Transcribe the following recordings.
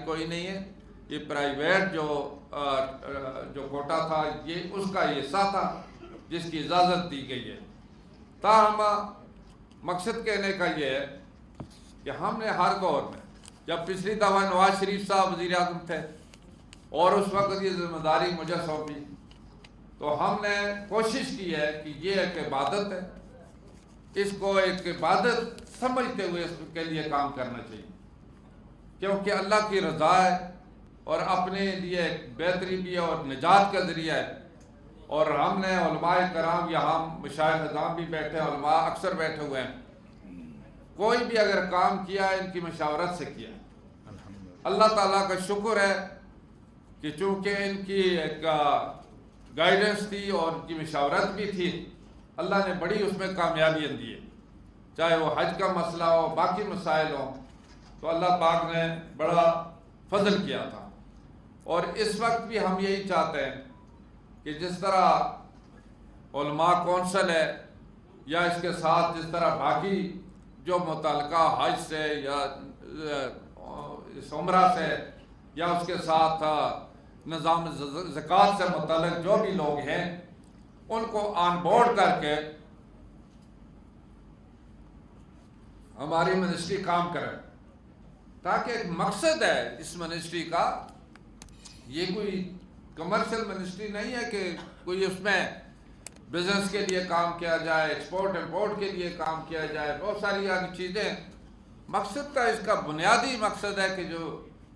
کوئی نہیں ہے، یہ پرائیویٹ جو کوٹا تھا یہ اس کا حصہ تھا جس کی اجازت دی گئی ہے۔ تاہم مقصد کہنے کا یہ ہے کہ ہم نے ہر دور میں، جب پچھلی دفعہ نواز شریف صاحب وزیر اعظم تھے اور اس وقت یہ ذمہ داری مجھے سونپی، تو ہم نے کوشش کی ہے کہ یہ ایک عبادت ہے، اس کو ایک عبادت سمجھتے ہوئے اس کے لیے کام کرنا چاہیے، کیونکہ اللہ کی رضا ہے اور اپنے لیے ایک بہتری بھی ہے اور نجات کا ذریعہ ہے۔ اور ہم نے علماء کرام، یہاں مشائخ اعظام بھی بیٹھے ہیں، علماء اکثر بیٹھے ہوئے ہیں، کوئی بھی اگر کام کیا ہے ان کی مشاورت سے کیا ہے۔ اللہ تعالیٰ کا شکر ہے کہ چونکہ ان کی ایک گائیڈنس تھی اور ان کی مشاورت بھی تھی، اللہ نے بڑی اس میں کامیابی دی ہے، چاہے وہ حج کا مسئلہ ہو، باقی مسائل ہوں، تو اللہ پاک نے بڑا فضل کیا تھا۔ اور اس وقت بھی ہم یہی چاہتے ہیں کہ جس طرح علماء کونسل ہے یا اس کے ساتھ جس طرح باقی جو متعلقہ حج سے یا اس عمرہ سے یا اس کے ساتھ نظام زکوٰۃ سے متعلق جو بھی لوگ ہیں ان کو آن بورڈ کر کے ہماری منسٹری کام کرے، تاکہ ایک مقصد ہے اس منسٹری کا، یہ کوئی کمرشل منسٹری نہیں ہے کہ کوئی اس میں بزنس کے لیے کام کیا جائے، ایکسپورٹ امپورٹ کے لیے کام کیا جائے، بہت ساری چیزیں۔ مقصد کا اس کا بنیادی مقصد ہے کہ جو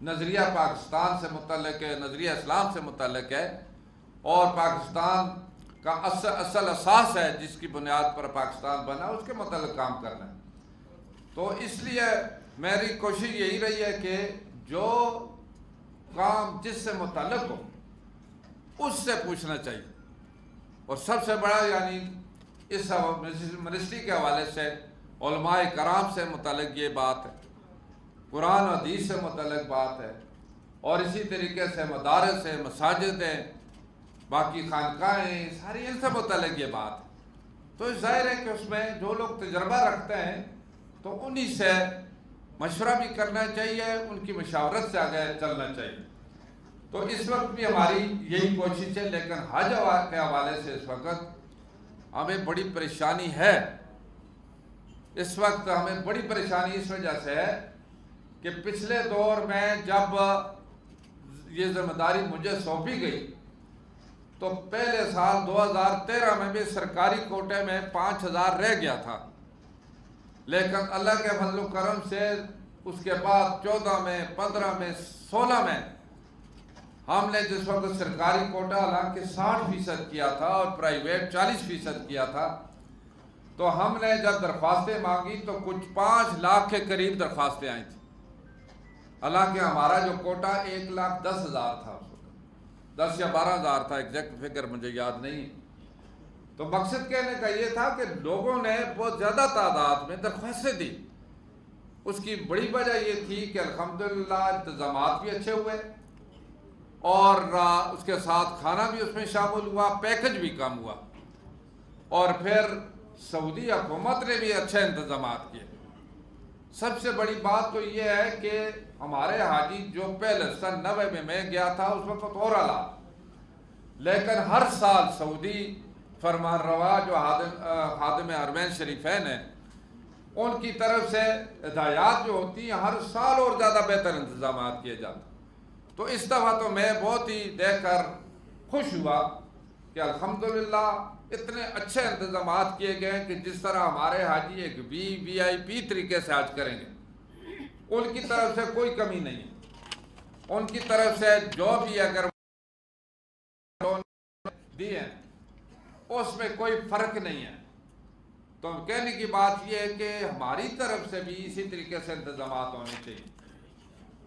نظریہ پاکستان سے متعلق ہے، نظریہ اسلام سے متعلق ہے، اور پاکستان کا اصل اساس ہے جس کی بنیاد پر پاکستان بنا، اس کے متعلق کام کرنا ہے۔ تو اس لیے میری کوشش یہی رہی ہے کہ جو کام جس سے متعلق ہو اس سے پوچھنا چاہیے، اور سب سے بڑا اس منسٹری کے حوالے سے علماء کرام سے متعلق یہ بات ہے، قرآن و حدیث سے متعلق بات ہے، اور اسی طریقے سے مدارس ہیں، مساجد ہیں، باقی خانقاہیں، ساری ان سے متعلق یہ بات ہے۔ تو ظاہر ہے کہ اس میں جو لوگ تجربہ رکھتے ہیں تو انہی سے مشورہ بھی کرنا چاہیے، ان کی مشاورت سے آگے چلنا چاہیے۔ تو اس وقت بھی ہماری یہی کوشش ہے، لیکن حج کے حوالے سے اس وقت ہمیں بڑی پریشانی ہے۔ اس وقت ہمیں بڑی پریشانی اس وجہ سے ہے کہ پچھلے دور میں جب یہ ذمہ داری مجھے سونپی گئی تو پہلے سال 2013 میں بھی سرکاری کوٹے میں 5000 رہ گیا تھا، لیکن اللہ کے فضل و کرم سے اس کے بعد 14 میں 15 میں 16 میں ہم نے جس وقت سرکاری کوٹا حالانکہ 60% کیا تھا اور پرائیویٹ 40% کیا تھا، تو ہم نے جب درخواستیں مانگی تو کچھ 5 لاکھ کے قریب درخواستیں آئی تھیں، حالانکہ ہمارا جو کوٹا 1,10,000 تھا، 10 یا 12,000 تھا، ایگزیکٹ فگر مجھے یاد نہیں۔ تو مقصد کہنے کا یہ تھا کہ لوگوں نے بہت زیادہ تعداد میں درخواستیں دی۔ اس کی بڑی وجہ یہ تھی کہ الحمدللہ انتظامات بھی اچھے ہوئے، اور اس کے ساتھ کھانا بھی اس میں شامل ہوا، پیکج بھی کم ہوا، اور پھر سعودی حکومت نے بھی اچھے انتظامات کیے۔ سب سے بڑی بات تو یہ ہے کہ ہمارے حاجی جو پہلے سن 90 میں گیا تھا اس وقت اور حالات، لیکن ہر سال سعودی فرمان روا جو خادم حرمین شریفین ہیں ان کی طرف سے ہدایات جو ہوتی ہیں، ہر سال اور زیادہ بہتر انتظامات کیے جاتے ہیں۔ تو اس دفعہ تو میں بہت ہی دیکھ کر خوش ہوا کہ الحمدللہ اتنے اچھے انتظامات کیے گئے کہ جس طرح ہمارے حاجی ایک وی آئی پی طریقے سے حج کریں گے، ان کی طرف سے کوئی کمی نہیں ہے، ان کی طرف سے جو بھی اگر دیے ہیں اس میں کوئی فرق نہیں ہے۔ تو کہنے کی بات یہ ہے کہ ہماری طرف سے بھی اسی طریقے سے انتظامات ہونے چاہیے۔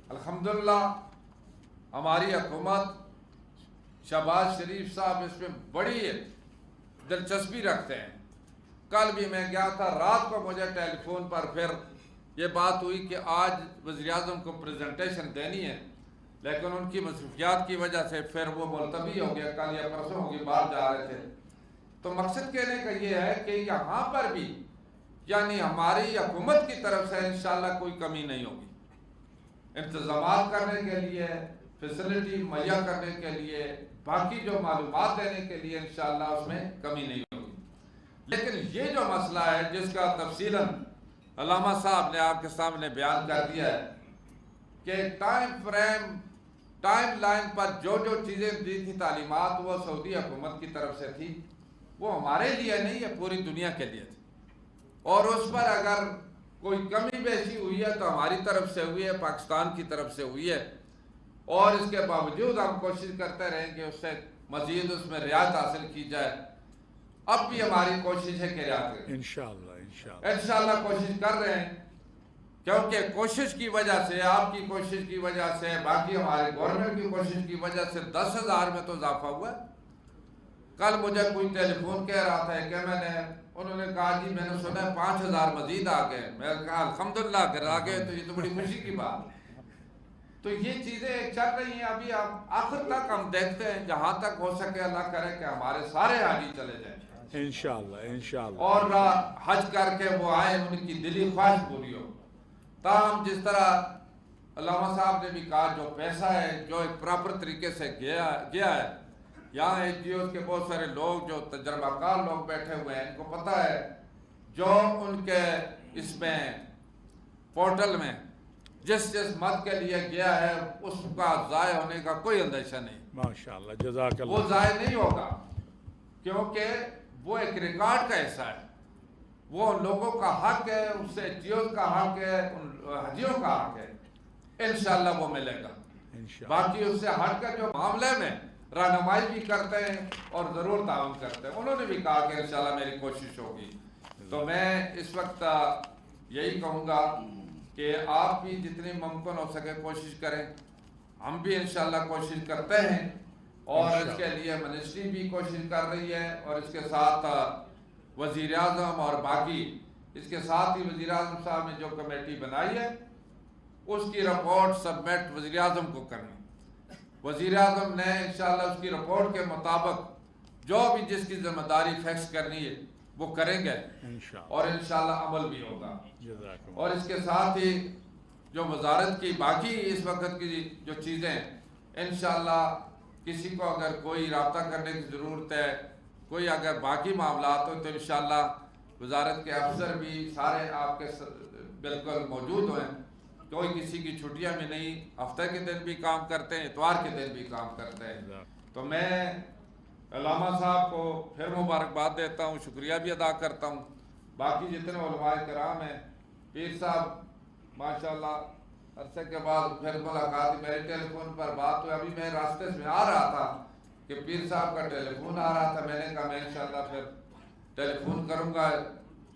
الحمدللہ ہماری حکومت، شہباز شریف صاحب اس میں بڑی دلچسپی رکھتے ہیں۔ کل بھی میں گیا تھا، رات کو مجھے ٹیلی فون پر پھر یہ بات ہوئی کہ آج وزیر اعظم کو پریزنٹیشن دینی ہے، لیکن ان کی مصروفیات کی وجہ سے پھر وہ ملتوی ہو گیا، کل یا پرسوں ہوگی، باہر جا رہے تھے۔ تو مقصد کہنے کا یہ ہے کہ یہاں پر بھی ہماری حکومت کی طرف سے انشاءاللہ کوئی کمی نہیں ہوگی، انتظامات کرنے کے لیے، فیسلٹی مہیا کرنے کے لیے، باقی جو معلومات دینے کے لیے انشاءاللہ اس میں کمی نہیں ہوگی۔ لیکن یہ جو مسئلہ ہے جس کا تفصیلاً علامہ صاحب نے آپ کے سامنے بیان کر دیا ہے کہ ٹائم لائن پر جو چیزیں دی تھی تعلیمات وہ سعودی حکومت کی طرف سے تھی، وہ ہمارے لیے نہیں ہے، پوری دنیا کے لیے تھی، اور اس پر اگر کوئی کمی بیشی ہوئی ہے تو ہماری طرف سے ہوئی ہے، پاکستان کی طرف سے ہوئی ہے، اور اس کے باوجود ہم کوشش کرتے رہیں کہ اس سے مزید اس میں رعایت حاصل کی جائے۔ اب بھی ہماری کوشش ہے کہ رعایت کریں، انشاءاللہ کوشش کر رہے ہیں، کیونکہ کوشش کی وجہ سے، آپ کی کوشش کی وجہ سے، باقی ہمارے گورنمنٹ کی کوشش کی وجہ سے 10,000 میں تو اضافہ ہوا ہے۔ کل مجھے کوئی ٹیلی فون کہہ رہا تھا کہ انہوں نے کہا جی میں نے سنا ہے 5,000 مزید آ گئے، میں نے کہا الحمدللہ اگر آ گئے تو یہ تو بڑی خوشی کی بات۔ تو یہ چیزیں چل رہی ہیں، ابھی آخر تک ہم دیکھتے ہیں، جہاں تک ہو سکے اللہ کرے کہ ہمارے سارے حاجی چلے جائیں انشاءاللہ اور حج کر کے وہ آئیں، ان کی دلی خواہش پوری ہو۔ تاہم جس طرح علامہ صاحب نے بھی کہا، جو پیسہ ہے جو ایک پراپر طریقے سے گیا ہے، یہاں NGOs کے بہت سارے لوگ جو تجربہ کار لوگ بیٹھے ہوئے ہیں، ان کو پتہ ہے جو ان کے اس میں پورٹل میں جس مد کے لیے گیا ہے اس کا ضائع ہونے کا کوئی اندیشہ نہیں، ماشاءاللہ، جزاک اللہ، وہ ضائع نہیں ہوگا، کیونکہ وہ ایک ریکارڈ کا حصہ ہے، وہ ان لوگوں کا حق ہے، اس سے NGOs کا حق ہے، ان حجیوں کا حق ہے، انشاءاللہ وہ ملے گا۔ باقی اس سے ہٹ کر جو معاملے میں رہنمائی بھی کرتے ہیں اور ضرور تعاون کرتے ہیں، انہوں نے بھی کہا کہ انشاءاللہ میری کوشش ہوگی۔ تو میں اس وقت یہی کہوں گا کہ آپ بھی جتنی ممکن ہو سکے کوشش کریں، ہم بھی انشاءاللہ کوشش کرتے ہیں، اور اس کے لیے منسٹری بھی کوشش کر رہی ہے، اور اس کے ساتھ وزیر اعظم اور باقی، اس کے ساتھ ہی وزیر اعظم صاحب نے جو کمیٹی بنائی ہے اس کی رپورٹ سبمٹ وزیر اعظم کو کرنی، وزیر اعظم نے انشاءاللہ اس کی رپورٹ کے مطابق جو بھی جس کی ذمہ داری فیکس کرنی ہے وہ کریں گے، اور انشاءاللہ عمل بھی ہوگا۔ اور اس کے ساتھ ہی جو وزارت کی باقی اس وقت کی جو چیزیں، انشاءاللہ کسی کو اگر کوئی رابطہ کرنے کی ضرورت ہے، کوئی اگر باقی معاملات ہو تو انشاءاللہ وزارت کے افسر بھی سارے آپ کے بالکل موجود ہیں، کوئی کسی کی چھٹیاں میں نہیں، ہفتے کے دن بھی کام کرتے ہیں، اتوار کے دن بھی کام کرتے ہیں۔ تو میں علامہ صاحب کو پھر مبارکباد دیتا ہوں، شکریہ بھی ادا کرتا ہوں، باقی جتنے علماء کرام ہیں، پیر صاحب ماشاءاللہ عرصے کے بعد پھر ملاقات، میرے ٹیلی فون پر بات ہوئی، ابھی میں راستے میں آ رہا تھا کہ پیر صاحب کا ٹیلی فون آ رہا تھا، میں نے کہا میں انشاءاللہ پھر ٹیلی فون کروں گا،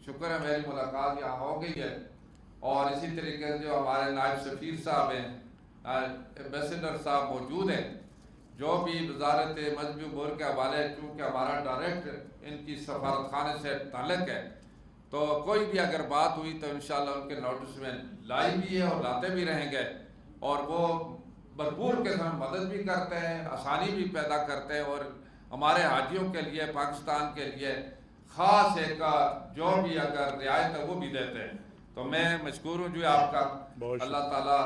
شکر ہے میری ملاقات یہاں ہو گئی ہے۔ اور اسی طریقے سے جو ہمارے نائب سفیر صاحب ہیں، ایمبیسیڈر صاحب موجود ہیں، جو بھی وزارت مذہبی امور کے حوالے، چونکہ ہمارا ڈائریکٹ ان کی سفارت خانے سے تعلق ہے، تو کوئی بھی اگر بات ہوئی تو انشاءاللہ ان کے نوٹس میں لائی بھی ہے اور لاتے بھی رہیں گے، اور وہ بھرپور کے ساتھ مدد بھی کرتے ہیں، آسانی بھی پیدا کرتے ہیں، اور ہمارے حاجیوں کے لیے، پاکستان کے لیے خاص ایک جو بھی اگر رعایت ہے وہ بھی دیتے ہیں۔ تو میں مشکور ہوں جو آپ کا، اللہ تعالیٰ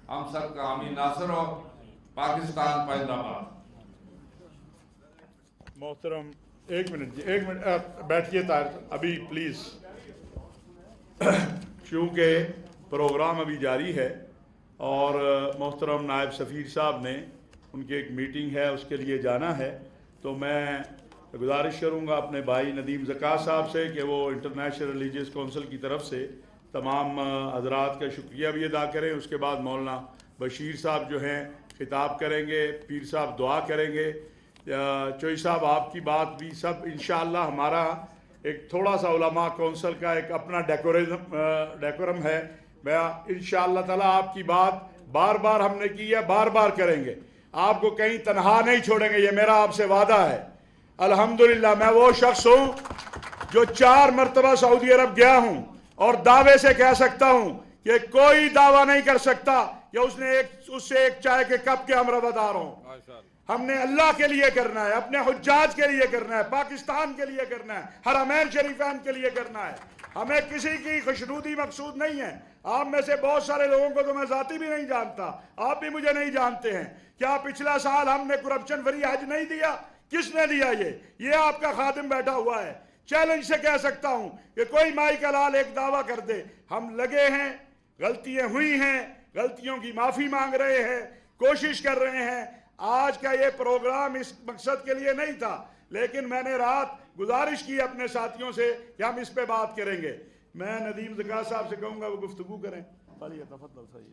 ہم سب کا آمین ناصر ہو۔ پاکستان پائندہ باد۔ محترم ایک منٹ بیٹھیے طاہر، ابھی پلیز، چونکہ پروگرام ابھی جاری ہے اور محترم نائب سفیر صاحب نے ان کی ایک میٹنگ ہے، اس کے لیے جانا ہے، تو میں گزارش کروں گا اپنے بھائی ندیم زکا صاحب سے کہ وہ انٹرنیشنل ریلیجیس کونسل کی طرف سے تمام حضرات کا شکریہ بھی ادا کریں۔ اس کے بعد مولانا بشیر صاحب جو ہیں خطاب کریں گے، پیر صاحب دعا کریں گے، چوئی صاحب آپ کی بات بھی، سب انشاءاللہ ہمارا ایک تھوڑا سا علماء کونسل کا ایک اپنا ڈیکورم ہے، میں انشاءاللہ تعالیٰ آپ کی بات بار بار ہم نے کی ہے، بار بار کریں گے، آپ کو کہیں تنہا نہیں چھوڑیں گے، یہ میرا آپ سے وعدہ ہے۔ الحمدللہ میں وہ شخص ہوں جو 4 مرتبہ سعودی عرب گیا ہوں اور دعوے سے کہہ سکتا ہوں کہ کوئی دعویٰ نہیں کر سکتا کہ اس سے ایک چائے کے کپ کے ہم روادار ہوں۔ ہم نے اللہ کے لیے کرنا ہے، اپنے حجاج کے لیے کرنا ہے، پاکستان کے لیے کرنا ہے، حرمین شریفین کے لیے کرنا ہے، ہمیں کسی کی خوشنودی مقصود نہیں ہے۔ آپ میں سے بہت سارے لوگوں کو تو میں ذاتی بھی نہیں جانتا، آپ بھی مجھے نہیں جانتے ہیں. کیا پچھلا سال ہم نے کرپشن فری حج نہیں دیا؟ کس نے دیا؟ یہ آپ کا خادم بیٹھا ہوا ہے. چیلنج سے کہہ سکتا ہوں کہ کوئی مائی کا لال ایک دعویٰ کر دے. ہم لگے ہیں، غلطیاں ہوئی ہیں، غلطیوں کی معافی مانگ رہے ہیں، کوشش کر رہے ہیں. آج کا یہ پروگرام اس مقصد کے لیے نہیں تھا، لیکن میں نے رات گزارش کی اپنے ساتھیوں سے کہ ہم اس پہ بات کریں گے. میں ندیم زکا صاحب سے کہوں گا وہ گفتگو کریں. تفضل سید.